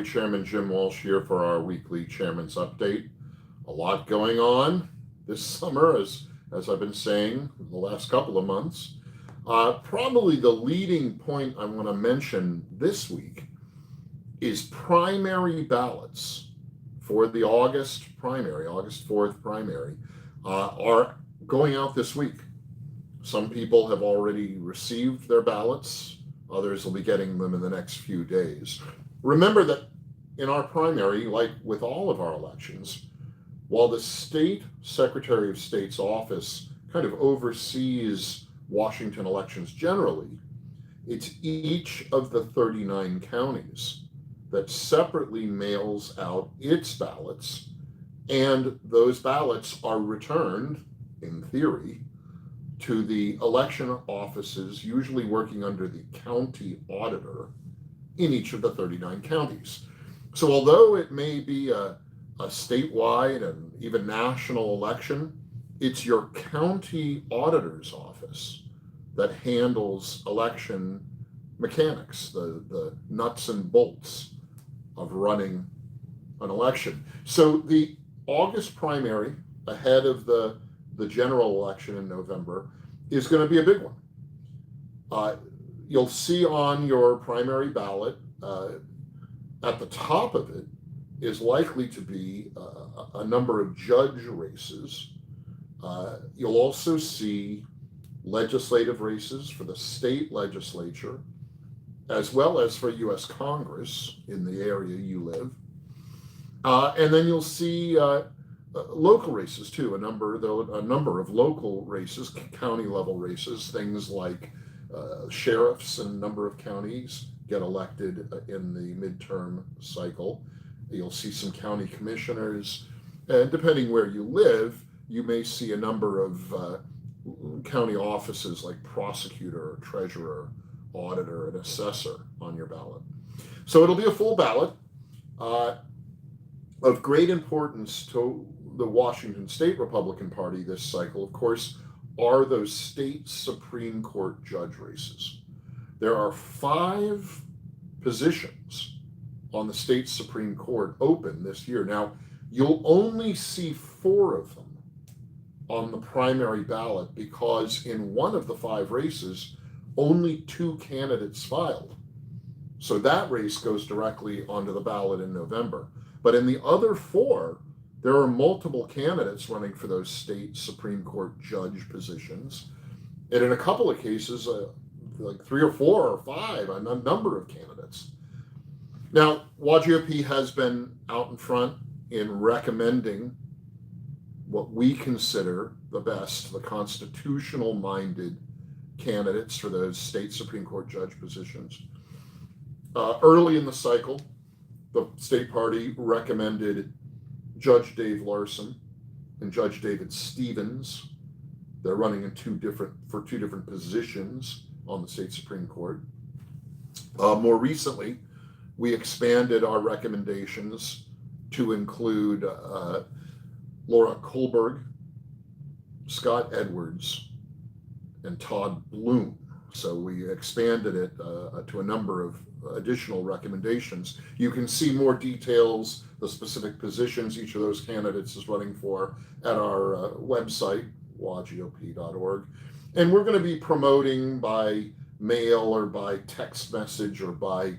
Chairman Jim Walsh here for our weekly Chairman's Update. A lot going on this summer, as I've been saying the last couple of months. Probably the leading point I want to mention this week is primary ballots for the August primary, August 4th primary, are going out this week. Some people have already received their ballots. Others will be getting them in the next few days. Remember that in our primary, like with all of our elections, while the state Secretary of State's office kind of oversees Washington elections generally, it's each of the 39 counties that separately mails out its ballots, and those ballots are returned, in theory, to the election offices, usually working under the county auditor in each of the 39 counties. So although it may be a statewide and even national election, it's your county auditor's office that handles election mechanics, the nuts and bolts of running an election. So the August primary, ahead of the general election in November, is going to be a big one. You'll see on your primary ballot, at the top of it is likely to be a number of judge races. You'll also see legislative races for the state legislature, as well as for U.S. Congress in the area you live. And then you'll see local races too, a number of local races, county level races, things like sheriffs in a number of counties get elected in the midterm cycle. You'll see some county commissioners, and depending where you live, you may see a number of county offices like prosecutor, treasurer, auditor, and assessor on your ballot. So it'll be a full ballot. Of great importance to the Washington State Republican Party this cycle, of course, are those state Supreme Court judge races. There are 5 positions on the state Supreme Court open this year. Now, you'll only see 4 of them on the primary ballot because in one of the 5 races, only 2 candidates filed. So that race goes directly onto the ballot in November. But in the other 4, there are multiple candidates running for those state Supreme Court judge positions. And in a couple of cases, like 3 or 4 or 5, a number of candidates. Now, WAGOP has been out in front in recommending what we consider the best, the constitutional-minded candidates for those state Supreme Court judge positions. Early in the cycle, the state party recommended Judge Dave Larson and Judge David Stevens. They're running in two different positions on the state Supreme Court. More recently, we expanded our recommendations to include Laura Kohlberg, Scott Edwards, and Todd Bloom. So we expanded it to a number of additional recommendations. You can see more details, the specific positions each of those candidates is running for at our website, wagop.org. And we're going to be promoting by mail or by text message or by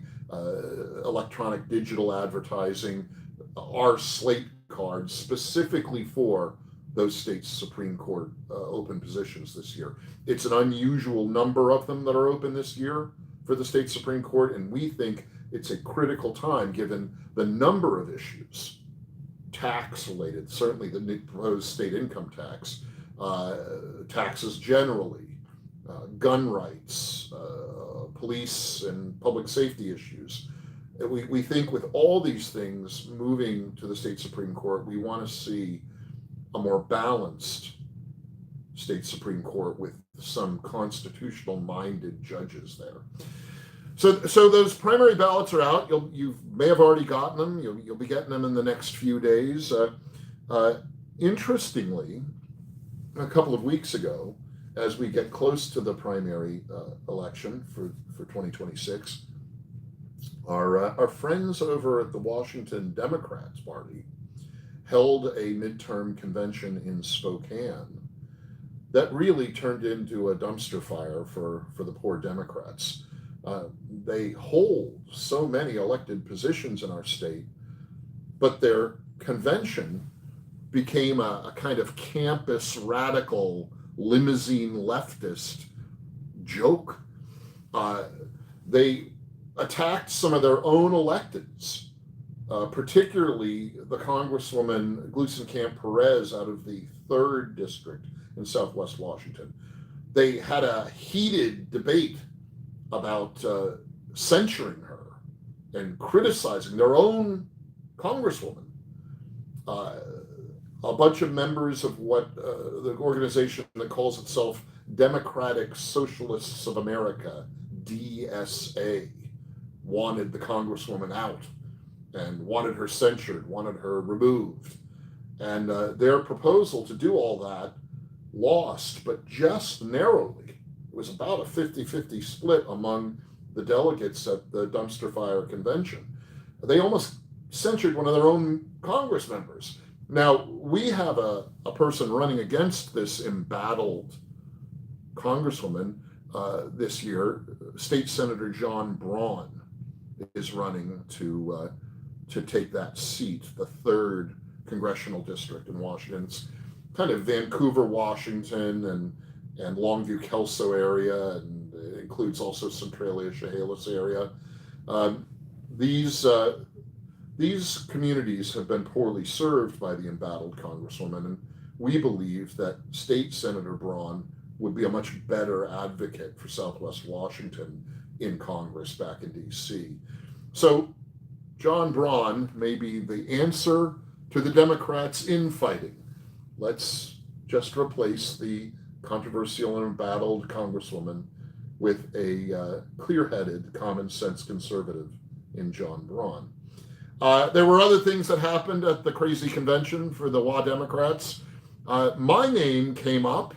electronic digital advertising our slate cards specifically for those states' Supreme Court open positions this year. It's an unusual number of them that are open this year for the state Supreme Court, and we think it's a critical time given the number of issues, tax related, certainly the proposed state income tax, taxes generally, gun rights, police and public safety issues. We think with all these things moving to the state Supreme Court, we want to see a more balanced state Supreme Court with some constitutional-minded judges there. So those primary ballots are out. You may have already gotten them. You'll be getting them in the next few days. Interestingly, a couple of weeks ago, as we get close to the primary election for 2026, Our friends over at the Washington Democrats Party held a midterm convention in Spokane that really turned into a dumpster fire for the poor Democrats. They hold so many elected positions in our state, but their convention became a kind of campus radical limousine leftist joke. They attacked some of their own electeds, particularly the Congresswoman Glusenkamp Perez out of the 3rd District in Southwest Washington. They had a heated debate about censuring her and criticizing their own Congresswoman. A bunch of members of what the organization that calls itself Democratic Socialists of America, DSA, wanted the Congresswoman out and wanted her censured, wanted her removed. And their proposal to do all that lost, but just narrowly. It was about a 50-50 split among the delegates at the dumpster fire convention. They almost censured one of their own Congress members. Now, we have a person running against this embattled Congresswoman this year. State Senator John Braun is running to take that seat, the 3rd congressional district in Washington. It's kind of Vancouver, Washington, and Longview, Kelso area, and it includes also Centralia, Chehalis area. These communities have been poorly served by the embattled Congresswoman, and we believe that State Senator Braun would be a much better advocate for Southwest Washington in Congress back in D.C. So John Braun may be the answer to the Democrats' infighting. Let's just replace the controversial and embattled Congresswoman with a clear-headed, common-sense conservative in John Braun. There were other things that happened at the crazy convention for the WA Democrats. My name came up.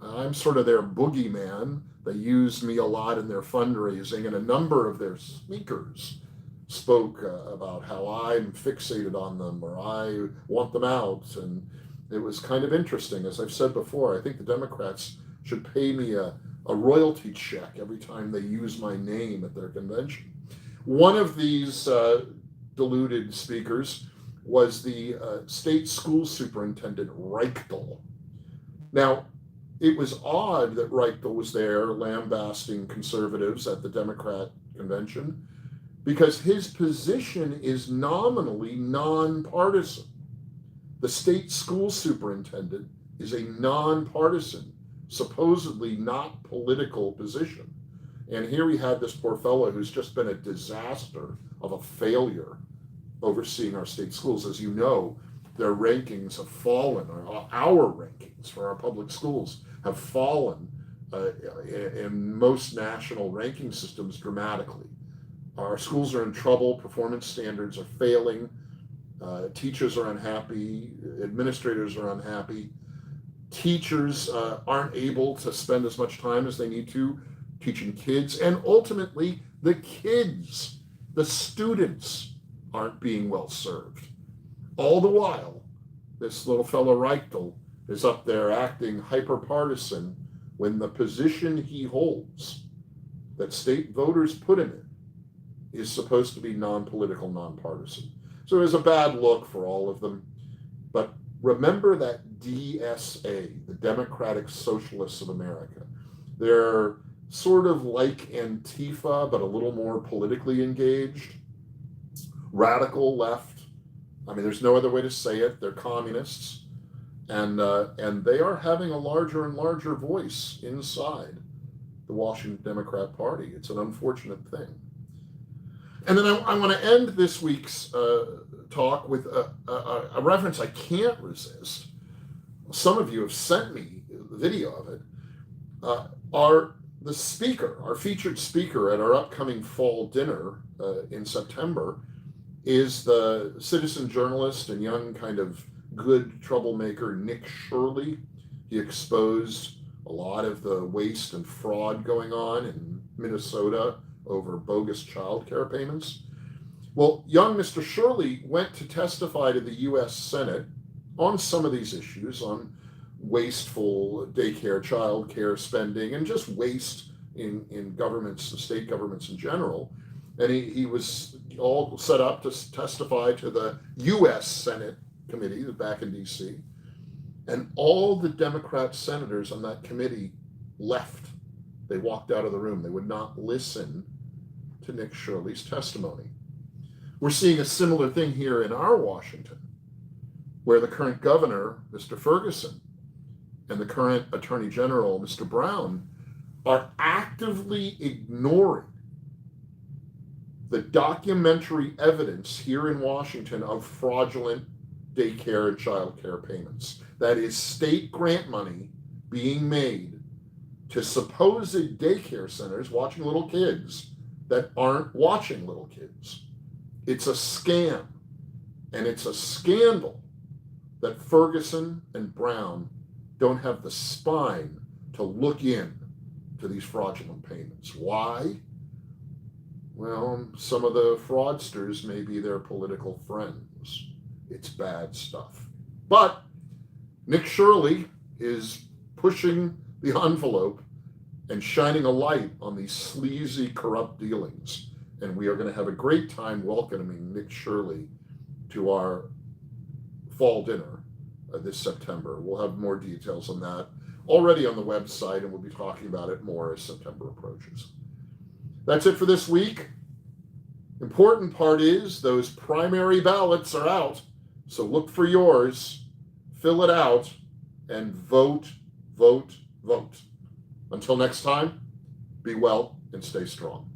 I'm sort of their boogeyman. They used me a lot in their fundraising, and a number of their speakers spoke about how I'm fixated on them or I want them out. And it was kind of interesting. As I've said before, I think the Democrats should pay me a royalty check every time they use my name at their convention. One of these deluded speakers was the state school superintendent Reichtel. Now, it was odd that Reichtel was there lambasting conservatives at the Democrat convention because his position is nominally nonpartisan. The state school superintendent is a nonpartisan, supposedly not political position. And here we had this poor fellow who's just been a disaster of a failure overseeing our state schools. As you know, their rankings have fallen, or our rankings for our public schools have fallen in most national ranking systems dramatically. Our schools are in trouble, performance standards are failing, teachers are unhappy, administrators are unhappy, teachers aren't able to spend as much time as they need to teaching kids, and ultimately the kids, the students, aren't being well served. All the while, this little fellow Reichtel is up there acting hyper-partisan when the position he holds that state voters put in it is supposed to be non-political, non-partisan. So it was a bad look for all of them. But remember that DSA, the Democratic Socialists of America. They're sort of like Antifa, but a little more politically engaged. Radical left. I mean, there's no other way to say it. They're communists. And they are having a larger and larger voice inside the Washington Democrat Party. It's an unfortunate thing. And then I want to end this week's talk with a reference I can't resist. Some of you have sent me the video of it. Our featured speaker at our upcoming fall dinner in September is the citizen journalist and young kind of good troublemaker Nick Shirley. He exposed a lot of the waste and fraud going on in Minnesota over bogus child care payments. Well, young Mr. Shirley went to testify to the U.S. Senate on some of these issues, on wasteful daycare, child care spending, and just waste in governments, the state governments in general. And he was all set up to testify to the U.S. Senate committee back in D.C. And all the Democrat senators on that committee left. They walked out of the room. They would not listen to Nick Shirley's testimony. We're seeing a similar thing here in our Washington, where the current governor, Mr. Ferguson, and the current attorney general, Mr. Brown, are actively ignoring the documentary evidence here in Washington of fraudulent daycare and child care payments. That is state grant money being made to supposed daycare centers watching little kids that aren't watching little kids. It's a scam, and it's a scandal that Ferguson and Brown don't have the spine to look in to these fraudulent payments. Why? Well, some of the fraudsters may be their political friends. It's bad stuff. But Nick Shirley is pushing the envelope and shining a light on these sleazy, corrupt dealings. And we are going to have a great time welcoming Nick Shirley to our fall dinner this September. We'll have more details on that already on the website, and we'll be talking about it more as September approaches. That's it for this week. Important part is those primary ballots are out, so look for yours, fill it out, and vote, vote, vote. Until next time, be well and stay strong.